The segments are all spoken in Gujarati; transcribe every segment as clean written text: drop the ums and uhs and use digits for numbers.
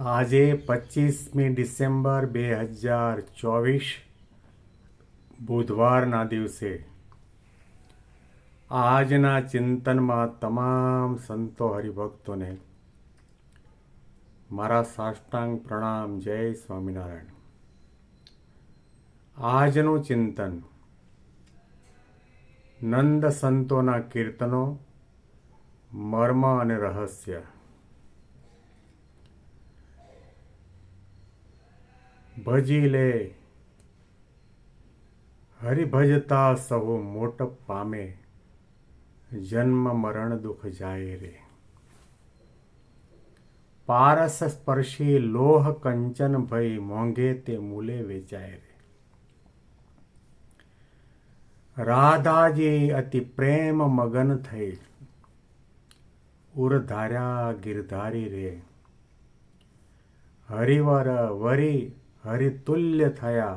આજે 25મી ડિસેમ્બર 2024 બુધવારના દિવસે આજના ચિંતનમાં તમામ સંતો હરિભક્તોને મારા સાષ્ટાંગ પ્રણામ. જય સ્વામિનારાયણ. આજનું ચિંતન નંદ સંતોના કીર્તનો, મર્મ અને રહસ્ય. ભજી લે હરિભજતા સહુ મોટ પામે, જન્મ મરણ દુઃખ જાય રે. પારસ સ્પર્શી લોહ કંચન ભય, મોંઘે તે મૂલે વેચાય રે. રાધાજી અતિ પ્રેમ મગન થઈ, ઉરધાર્યા ગિરધારી રે. હરિવર વરી હરિતુલ્ય થયા,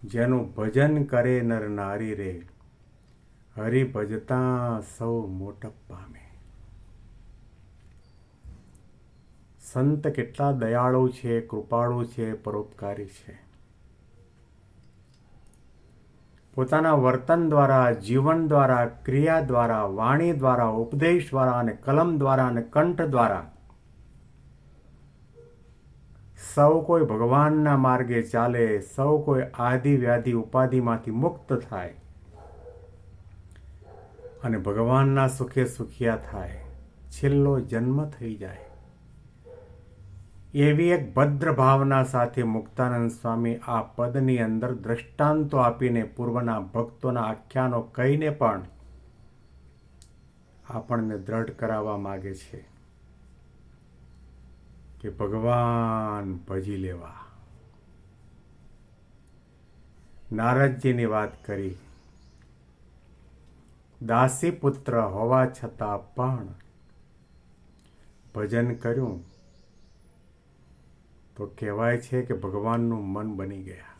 જેનું ભજન કરે નર નારી રે. હરિ ભજતા સૌ મોટપ પામે. સંત કેટલા દયાળુ છે, કૃપાળુ છે, પરોપકારી છે. પોતાના વર્તન દ્વારા, જીવન દ્વારા, ક્રિયા દ્વારા, વાણી દ્વારા, ઉપદેશ દ્વારા અને કલમ દ્વારા અને કંઠ દ્વારા સૌ કોઈ ભગવાનના માર્ગે ચાલે, સૌ કોઈ આદિ વ્યાધિ ઉપાધિમાંથી મુક્ત થાય અને ભગવાનના સુખે સુખિયા થાય, છેલ્લો જન્મ થઈ જાય. એવી એક ભદ્ર ભાવના સાથે મુક્તાનંદ સ્વામી આ પદની અંદર દ્રષ્ટાંતો આપીને પૂર્વના ભક્તોના આખ્યાનો કહીને પણ આપણને દ્રઢ કરાવવા માગે છે કે ભગવાન ભજી લેવા. નારદજીની વાત કરી. દાસી પુત્ર હોવા છતાં પણ ભજન કર્યું તો કહેવાય છે કે ભગવાનનું મન બની ગયા.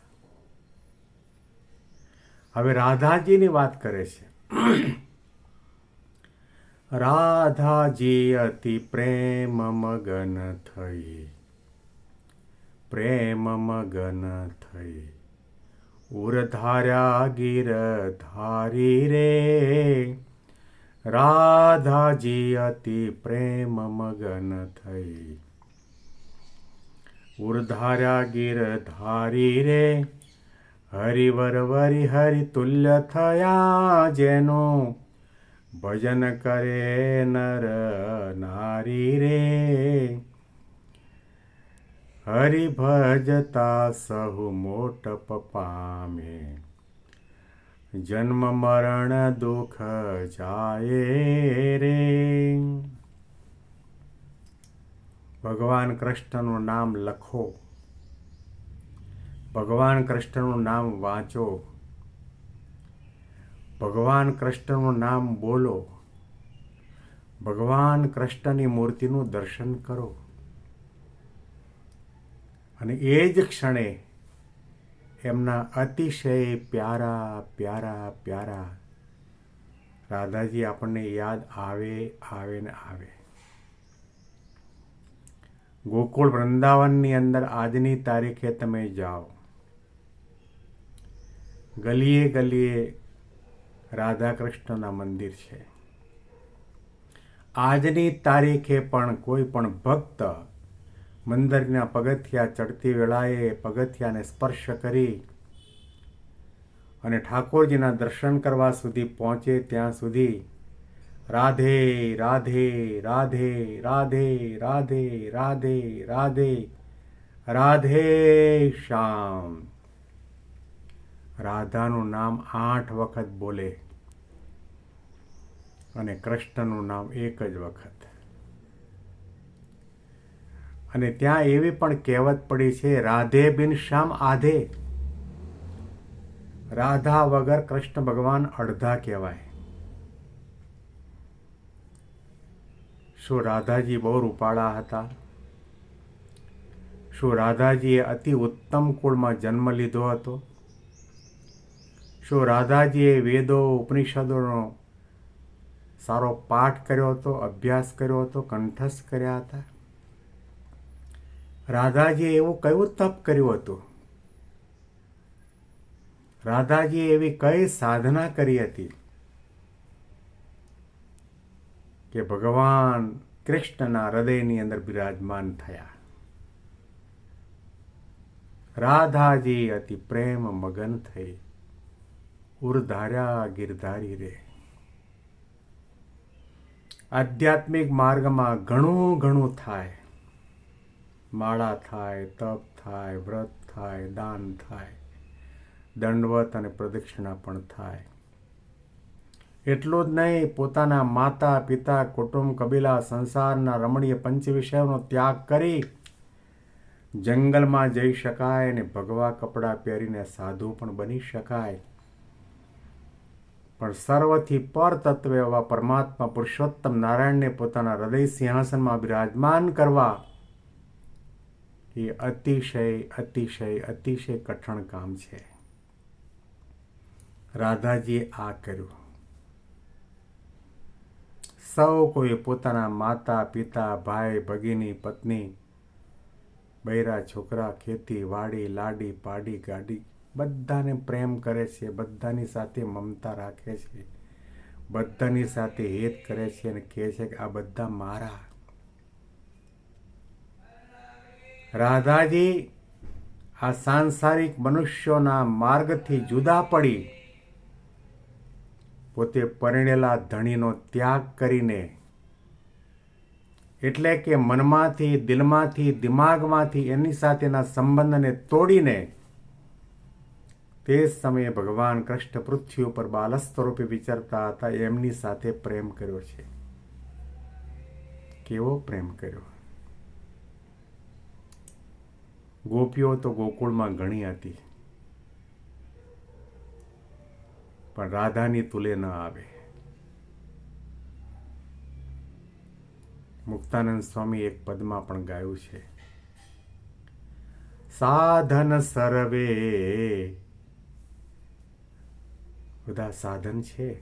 હવે રાધાજીની વાત કરે છે. રાધાજી અતિ પ્રેમ મગન થઈ, પ્રેમ મગન થઈ, ઉરધાર્યા ગીર ધારી રે. રાધાજી અતિ પ્રેમ મગન થઈ, ઉરધાર્યા ગીર ધારી રે. હરિવર વરી હરિતુલ્ય થયા, જેનું ભજન કરે નર નારી રે. હરિ ભજતા સહુ મોટપ પામે, જન્મ મરણ દુઃખ જાય રે. ભગવાન કૃષ્ણનું નામ લખો, ભગવાન કૃષ્ણનું નામ વાંચો, ભગવાન કૃષ્ણનું નામ બોલો, ભગવાન કૃષ્ણની મૂર્તિનું દર્શન કરો અને એ જ ક્ષણે એમના અતિશય પ્યારા પ્યારા પ્યારા રાધાજી આપણને યાદ આવે આવે ને આવે. ગોકુળ વૃંદાવનની અંદર આજની તારીખે તમે જાઓ, ગલીએ ગલીએ રાધા કૃષ્ણના મંદિર છે. આજની તારીખે પણ કોઈ પણ ભક્ત મંદિરના પગથિયા ચડતી વેળાએ પગથિયાને સ્પર્શ કરી અને ઠાકોરજીના દર્શન કરવા સુધી પહોંચે ત્યાં સુધી રાધે રાધે રાધે રાધે રાધે રાધે રાધે રાધે શ્યામ, રાધાનું નામ 8 વખત બોલે અને કૃષ્ણનું નામ એક જ વખત. અને ત્યાં એવી પણ કહેવત પડી છે, રાધે બિન શ્યામ આધે. રાધા વગર કૃષ્ણ ભગવાન અડધા કહેવાય. શું રાધાજી બહુ રૂપાળા હતા? શું રાધાજીએ અતિ ઉત્તમ કુળમાં જન્મ લીધો હતો? શું રાધાજીએ વેદો ઉપનિષદોનો સારો પાઠ કર્યો હતો, અભ્યાસ કર્યો હતો, કંઠસ્થ કર્યા હતા? રાધાજીએ એવું કયું તપ કર્યું હતું? રાધાજીએ એવી કઈ સાધના કરી હતી કે ભગવાન કૃષ્ણના હૃદયની અંદર બિરાજમાન થયા? રાધાજી અતિ પ્રેમ મગન થઈ, ઉરધાર્યા ગિરધારી રે. આધ્યાત્મિક માર્ગમાં ઘણું થાય. માળા થાય, તપ થાય, વ્રત થાય, દાન થાય, દંડવત અને પ્રદક્ષિણા પણ થાય. એટલું જ નહીં, પોતાના માતા પિતા કુટુંબ કબીલા સંસારના રમણીય પંચ વિષયોનો ત્યાગ કરી જંગલમાં જઈ શકાય અને ભગવા કપડાં પહેરીને સાધુ પણ બની શકાય. પણ સર્વથી પર તત્વ એવા પરમાત્મા પુરુષોત્તમ નારાયણને પોતાના હૃદય સિંહાસનમાં બિરાજમાન કરવા એ અતિશય કઠણ કામ છે. રાધાજીએ આ કર્યું. સૌ કોઈ પોતાના માતા પિતા ભાઈ ભગીની પત્ની બૈરા છોકરા ખેતી વાડી લાડી પાડી ગાડી બધાને પ્રેમ કરે છે, બધાની સાથે મમતા રાખે છે, બધાની સાથે હેત કરે છે અને કહે છે કે આ બધા મારા. રાધાજી આ સાંસારિક મનુષ્યોના માર્ગથી જુદા પડી પોતે પરણેલા ધણીનો ત્યાગ કરીને, એટલે કે મનમાંથી દિલમાંથી દિમાગમાંથી એની સાથેના સંબંધને તોડીને તે સમયે ભગવાન કૃષ્ણ પૃથ્વી ઉપર બાલ સ્વરૂપે વિચરતા હતા, એમની સાથે પ્રેમ કર્યો છે. કેવો પ્રેમ કર્યો! ગોપીઓ તો ગોકુળમાં ઘણી હતી, પણ રાધાની તુલે ન આવે. મુક્તાનંદ સ્વામી એક પદમાં પણ ગાયું છે, સાધન સર્વે. બધા સાધન છે,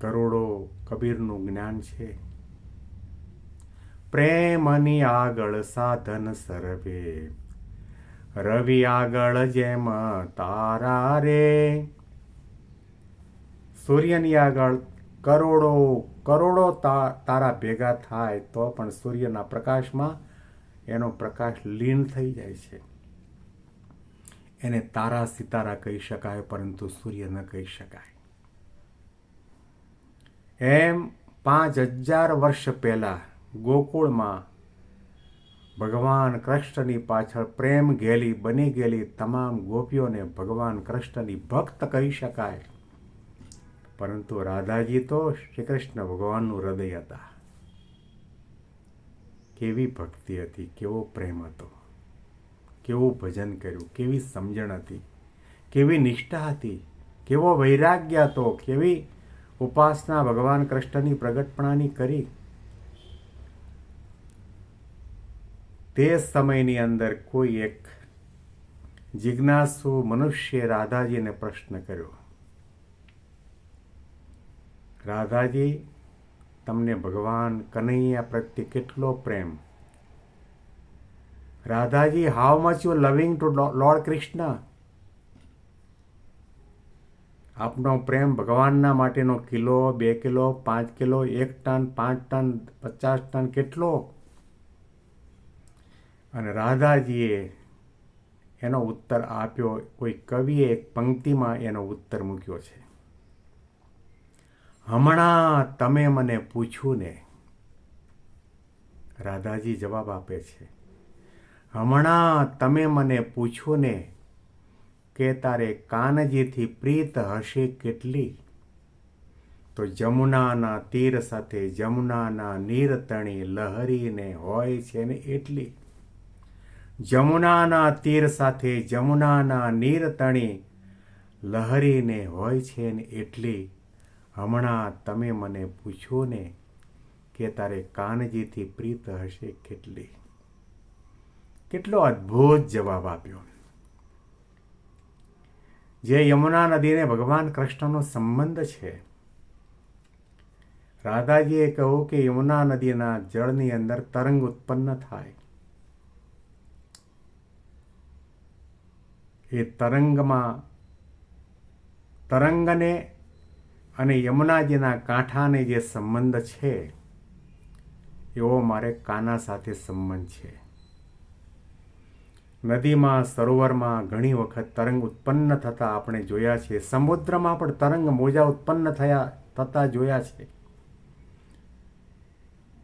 કરોડો કબીરનું જ્ઞાન છે. પ્રેમની આગળ સાધન સર્વે, રવિ આગળ જેમ તારા રે. સૂર્યની આગળ કરોડો તારા ભેગા થાય તો પણ સૂર્યના પ્રકાશમાં એનો પ્રકાશ લીન થઈ જાય છે. એને તારા સિતારા કહી શકાય, પરંતુ સૂર્ય ન કહી શકાય. એમ 5000 વર્ષ પહેલા ગોકુળમાં ભગવાન કૃષ્ણની પાછળ પ્રેમ ઘેલી બની ગયેલી તમામ ગોપીઓને ભગવાન કૃષ્ણની ભક્ત કહી શકાય, પરંતુ રાધાજી તો શ્રી કૃષ્ણ ભગવાનનું હૃદય હતા. કેવી ભક્તિ હતી, કેવો પ્રેમ હતો, કેવું ભજન કર્યું, કેવી સમજણ હતી, કેવી નિષ્ઠા હતી, કેવો વૈરાગ્ય હતો, કેવી ઉપાસના ભગવાન કૃષ્ણની પ્રગટપણાની કરી. તે સમયની અંદર કોઈ એક જિજ્ઞાસુ મનુષ્ય રાધાજીને પ્રશ્ન કર્યો, રાધાજી, તમને ભગવાન કનૈયા પ્રત્યે કેટલો પ્રેમ? Radhaji, how much you loving to Lord Krishna? આપનો પ્રેમ ભગવાનના માટેનો kilo, 2 kilo, 5 kilo, 1 ton, 5 ton, 50 ton કેટલો? અને રાધાજીએ એનો ઉત્તર આપ્યો. કોઈ કવિએ એક પંક્તિમાં એનો ઉત્તર મૂક્યો છે, હમણાં તમે મને પૂછ્યું ને. રાધાજી જવાબ આપે છે, હમણાં તમે મને પૂછ્યું ને કે તારે કાનજીથી પ્રીત હશે કેટલી, તો જમુનાના તીર સાથે જમુનાના નીર તણી લહરીને હોય છે ને એટલી. જમુનાના તીર સાથે જમુનાના નીર તણી લહરીને હોય છે ને એટલી. હમણાં તમે મને પૂછ્યું ને કે તારે કાનજીથી પ્રીત હશે કેટલી. કેટલો અદ્ભુત જવાબ આપ્યો! જે યમુના નદીને ભગવાન કૃષ્ણનો સંબંધ છે, રાધાજીએ કહ્યું કે યમુના નદીના જળની અંદર તરંગ ઉત્પન્ન થાય. એ તરંગને અને યમુનાજીના કાંઠાને જે સંબંધ છે એવો મારે કાના સાથે સંબંધ છે. નદીમાં, સરોવરમાં ઘણી વખત તરંગ ઉત્પન્ન થતા આપણે જોયા છે. સમુદ્રમાં પણ તરંગ મોજા ઉત્પન્ન થતા જોયા છે.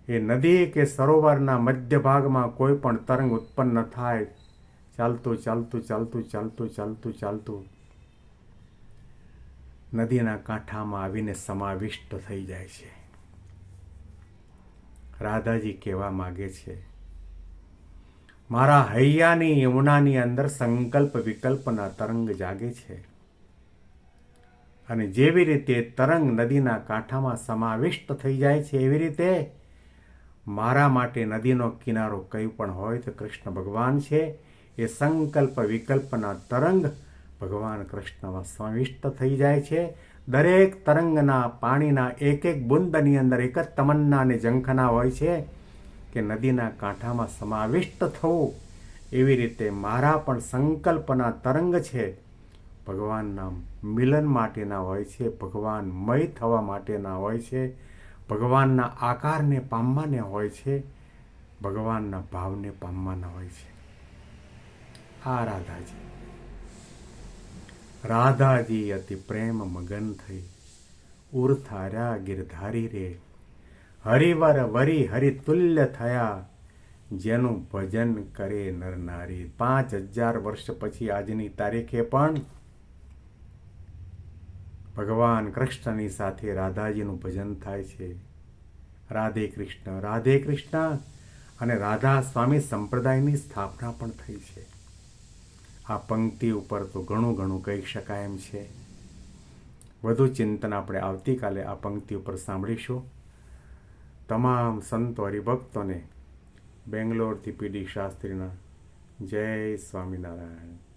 એ નદી કે સરોવરના મધ્ય ભાગમાં કોઈ પણ તરંગ ઉત્પન્ન થાય, ચાલતું નદીના કાંઠામાં આવીને સમાવિષ્ટ થઈ જાય છે. રાધાજી કહેવા માગે છે, મારા હૈયાની યમુનાની અંદર સંકલ્પ વિકલ્પના તરંગ જાગે છે. અને જેવી રીતે તરંગ નદીના કાંઠામાં સમાવિષ્ટ થઈ જાય છે, એવી રીતે મારા માટે નદીનો કિનારો કંઈ પણ હોય તો કૃષ્ણ ભગવાન છે. એ સંકલ્પ વિકલ્પના તરંગ ભગવાન કૃષ્ણમાં સમાવિષ્ટ થઈ જાય છે. દરેક તરંગના પાણીના એક એક બુંદની અંદર એક જ તમન્ના અને ઝંખના હોય છે કે નદીના કાંઠામાં સમાવિષ્ટ થવું. એવી રીતે મારા પણ સંકલ્પના તરંગ છે ભગવાનના મિલન માટેના હોય છે, ભગવાનમય થવા માટેના હોય છે, ભગવાનના આકારને પામવાને હોય છે, ભગવાનના ભાવને પામવાના હોય છે. આ રાધાજી અતિ પ્રેમ મગન થઈ ઉર્થાર્યા ગિરધારી રે. હરિવર વરી હરિતુલ્ય થયા, જેનું ભજન કરે નર નારી. 5000 વર્ષ પછી આજની તારીખે પણ ભગવાન કૃષ્ણની સાથે રાધાજીનું ભજન થાય છે. રાધે કૃષ્ણ અને રાધા સ્વામી સંપ્રદાયની સ્થાપના પણ થઈ છે. આ પંક્તિ ઉપર તો ઘણું કહી શકાય એમ છે. વધુ ચિંતન આપણે આવતીકાલે આ પંક્તિ ઉપર સાંભળીશું. તમામ સંતો હરિભક્તોને બેંગ્લોરથી પીડી શાસ્ત્રીના જય સ્વામિનારાયણ.